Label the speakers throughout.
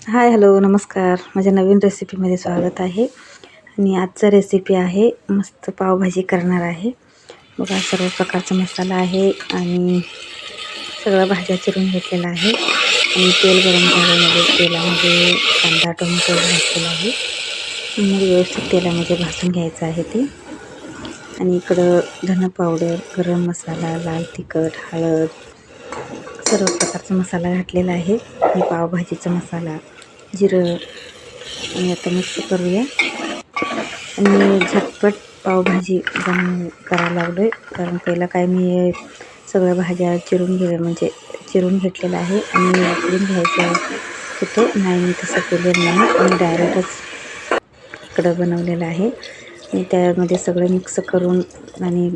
Speaker 1: हाय, hello, नमस्कार. माझ्या नवीन रेसिपीमध्ये स्वागत आहे. आणि आजचा रेसिपी आहे मस्त पावभाजी करणार आहे. बघा, सर्व प्रकारचा मसाला आहे आणि सगळ्या भाज्या चिरून घेतलेला आहे. आणि तेल गरम झाल्यामध्ये तेलामध्ये कांदा टोमॅटो घातलेला आहे. मग व्यवस्थित तेलामध्ये भाजून घ्यायचं आहे ते. आणि इकडं धना पावडर, गरम मसाला, लाल तिखट, हळद, सर्व प्रकारचा मसाला घातलेला आहे. आणि पावभाजीचा मसाला, जिरं. आणि आता मिक्स करूया. आणि झटपट पावभाजी करायला लागलो आहे. कारण पहिला काय मी सगळ्या भाज्या चिरून घेतलेलं आहे आणि उकडून घ्यायचं होतं. नाही, मी तसं केलेलं नाही. मी डायरेक्टच इकडं बनवलेलं आहे. आणि त्यामध्ये सगळं मिक्स करून आणि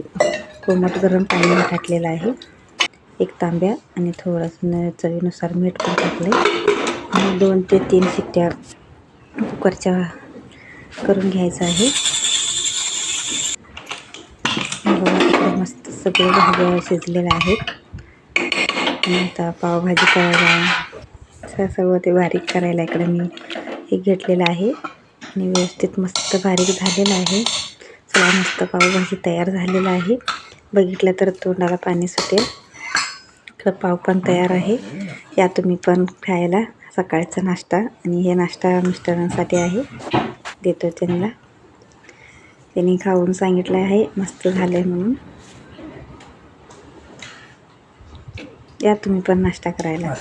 Speaker 1: कोमट गरम पाणी टाकलेलं आहे 1 तांब्या. आणि थोडंसं चवीनुसार मीठ पण टाकलं आणि 2 ते 3 शिट्ट्या कुकरच्या करून घ्यायचं आहे. बघा, मस्त सगळे भाज्या शिजलेल्या आहेत. आणि आता पावभाजी करायला सर्व ते बारीक करायला इकडे मी हे घेतलेलं आहे. आणि व्यवस्थित मस्त बारीक झालेलं आहे. चला, मस्त पावभाजी तयार झालेला आहे. बघितलं तर तोंडाला पाणी सुटेल. इकडं पाव पण तयार आहे. या तुम्ही पण खायला. सकाळचा नाश्ता. आणि हे नाश्ता मिस्टरांसाठी आहे, देतो त्यांना. त्यांनी खाऊन सांगितलं आहे मस्त झालं आहे म्हणून. या तुम्ही पण नाश्ता करायला.